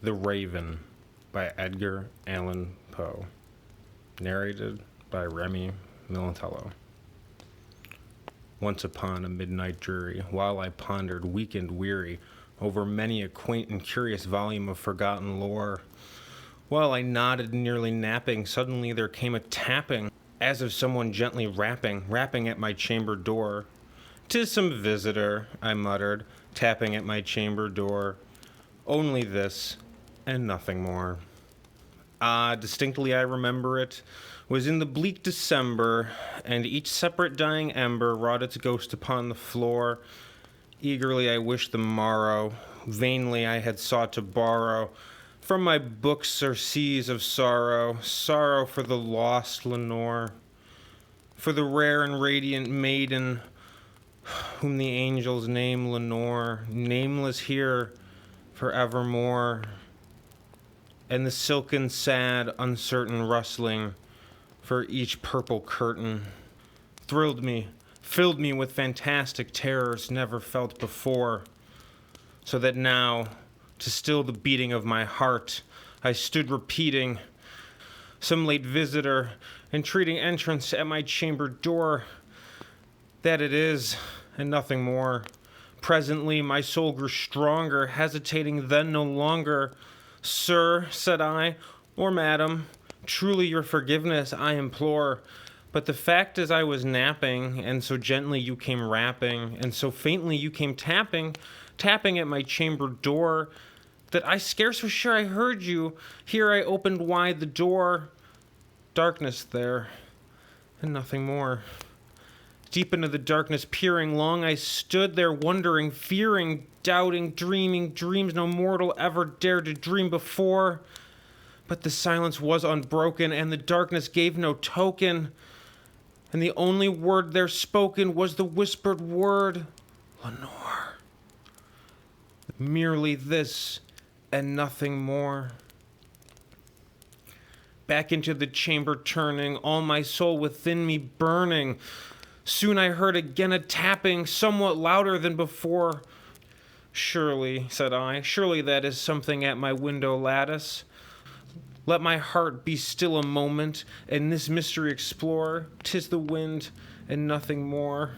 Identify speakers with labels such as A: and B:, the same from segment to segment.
A: The Raven by Edgar Allen Poe. Narrated by Remy Militello. Once upon a midnight dreary, while I pondered, weak and weary, over many a quaint and curious volume of forgotten lore, while I nodded, nearly napping, suddenly there came a tapping, as of someone gently rapping at my chamber door. "'Tis some visitor," I muttered, tapping at my chamber door. Only this, and nothing more. Ah, distinctly I remember it. Was in the bleak December, and each separate dying ember wrought its ghost upon the floor. Eagerly I wished the morrow. Vainly I had sought to borrow from my books surcease of sorrow for the lost Lenore, for the rare and radiant maiden whom the angels name Lenore, nameless here forevermore, and the silken, sad, uncertain rustling for each purple curtain thrilled me, filled me with fantastic terrors never felt before, so that now, to still the beating of my heart, I stood repeating, some late visitor entreating entrance at my chamber door, that it is, and nothing more. Presently my soul grew stronger, hesitating then no longer. "Sir," said I, "or madam, truly your forgiveness I implore. But the fact is I was napping, and so gently you came rapping, and so faintly you came tapping at my chamber door, that I scarce was sure I heard you. Here I opened wide the door. Darkness there, and nothing more. Deep into the darkness peering, long I stood there wondering, fearing, doubting, dreaming dreams no mortal ever dared to dream before. But the silence was unbroken, and the darkness gave no token, and the only word there spoken was the whispered word, Lenore. Merely this, and nothing more. Back into the chamber turning, all my soul within me burning. Soon I heard again a tapping, somewhat louder than before. "Surely," said I, "surely that is something at my window lattice. Let my heart be still a moment, and this mystery explore. 'Tis the wind, and nothing more."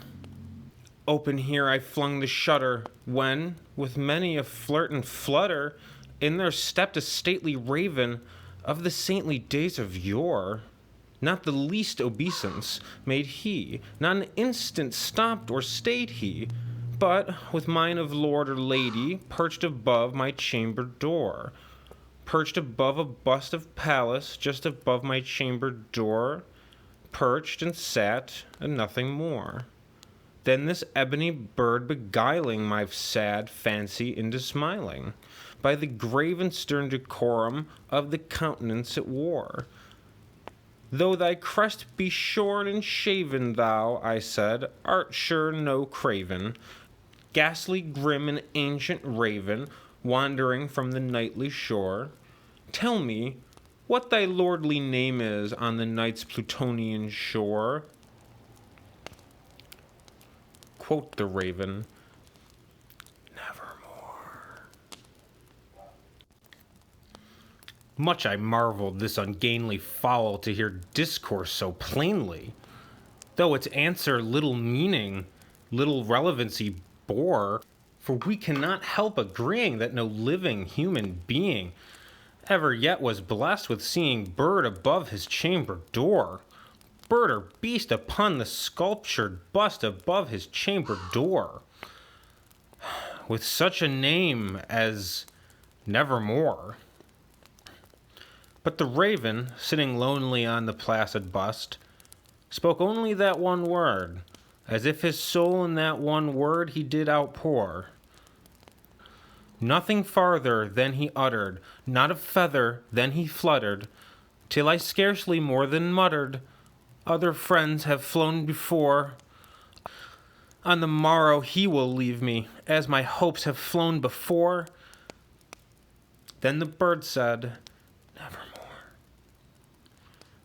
A: Open here I flung the shutter, when, with many a flirt and flutter, in there stepped a stately raven of the saintly days of yore. Not the least obeisance made he, not an instant stopped or stayed he, but, with mine of lord or lady, perched above my chamber door, perched above a bust of Pallas, just above my chamber door, perched and sat, and nothing more. Then this ebony bird beguiling my sad fancy into smiling, by the grave and stern decorum of the countenance it wore. "Though thy crest be shorn and shaven, thou," I said, "art sure no craven, ghastly, grim, and ancient raven, wandering from the nightly shore. Tell me what thy lordly name is on the night's Plutonian shore." Quoth the raven, "Nevermore." Much I marveled this ungainly fowl to hear discourse so plainly, though its answer little meaning, little relevancy bore, for we cannot help agreeing that no living human being ever yet was blessed with seeing bird above his chamber door, bird or beast upon the sculptured bust above his chamber door, with such a name as Nevermore. But the raven, sitting lonely on the placid bust, spoke only that one word, as if his soul in that one word he did outpour. Nothing farther than he uttered, not a feather then he fluttered, till I scarcely more than muttered, "Other friends have flown before. On the morrow he will leave me, as my hopes have flown before." Then the bird said, "Nevermore."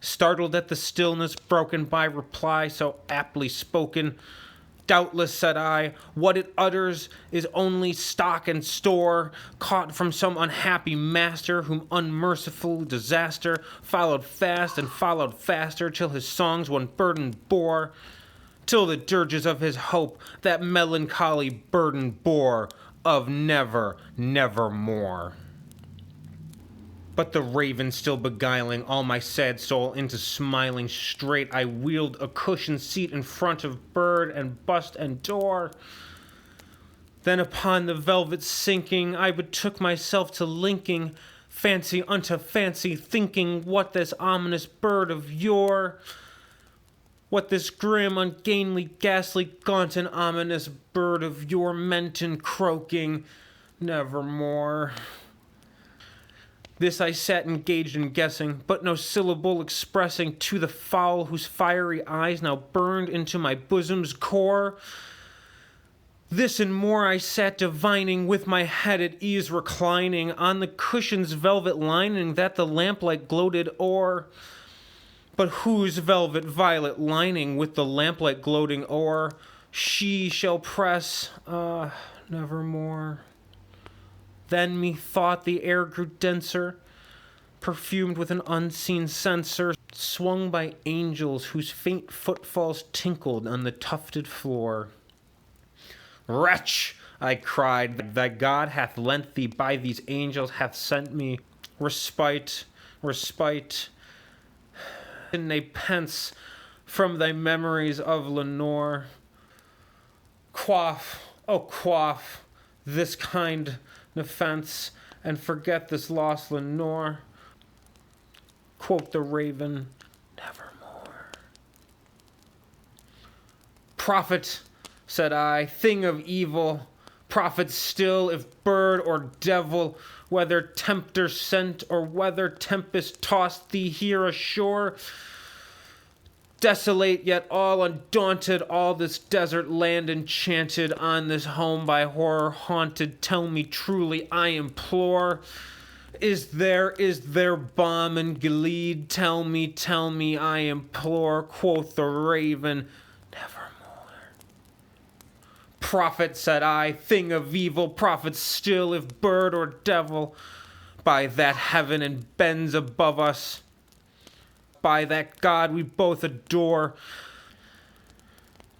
A: Startled at the stillness broken by reply so aptly spoken, Doubtless, said I, what it utters is only stock and store, caught from some unhappy master, whom unmerciful disaster followed fast and followed faster, till his songs one burden bore, till the dirges of his hope that melancholy burden bore, of never, nevermore. But the raven still beguiling all my sad soul into smiling straight, I wheeled a cushioned seat in front of bird and bust and door. Then upon the velvet sinking, I betook myself to linking fancy unto fancy, thinking what this ominous bird of yore, what this grim, ungainly, ghastly, gaunt, and ominous bird of yore meant in croaking, nevermore. This I sat engaged in guessing, but no syllable expressing to the fowl whose fiery eyes now burned into my bosom's core. This and more I sat divining, with my head at ease reclining on the cushion's velvet lining that the lamplight gloated o'er. But whose velvet violet lining with the lamplight gloating o'er she shall press, nevermore. Then methought the air grew denser, perfumed with an unseen censer, swung by angels whose faint footfalls tinkled on the tufted floor. Wretch, I cried, that God hath lent thee by these angels, hath sent me respite, and a pence from thy memories of Lenore. Quaff, oh quaff, this kind offense, and forget this lost Lenore. Quoth the raven, nevermore. Prophet, said I, thing of evil, prophet still, if bird or devil, whether tempter sent or whether tempest tossed thee here ashore, desolate yet all undaunted, all this desert land enchanted, on this home by horror haunted, tell me truly, I implore, is there balm in Gilead? Tell me, I implore, quoth the raven, nevermore. Prophet, said I, thing of evil, prophet still, if bird or devil, by that heaven and bends above us, by that God we both adore,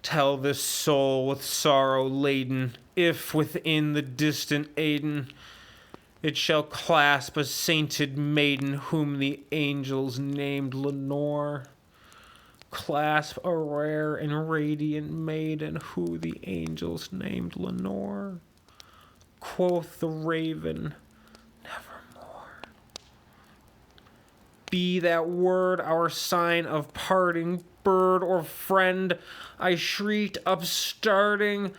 A: tell this soul with sorrow laden, if within the distant Aidenn it shall clasp a sainted maiden whom the angels named Lenore, clasp a rare and radiant maiden who the angels named Lenore. Quoth the raven, be that word our sign of parting, bird or friend, I shrieked, upstarting,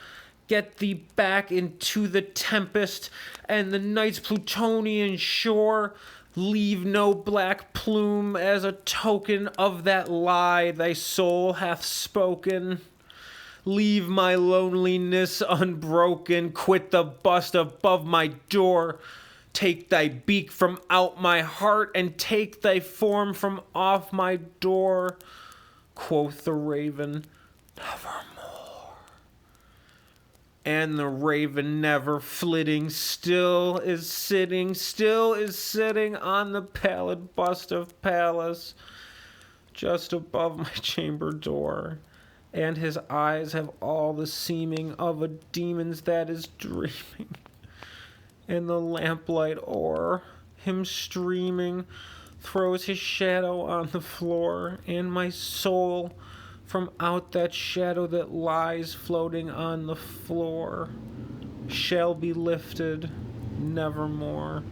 A: get thee back into the tempest and the night's Plutonian shore. Leave no black plume as a token of that lie thy soul hath spoken. Leave my loneliness unbroken, quit the bust above my door. Take thy beak from out my heart, and take thy form from off my door. Quoth the raven, nevermore. And the raven, never flitting, still is sitting on the pallid bust of Pallas, just above my chamber door. And his eyes have all the seeming of a demon's that is dreaming. And the lamplight o'er him streaming throws his shadow on the floor, and my soul from out that shadow that lies floating on the floor shall be lifted nevermore.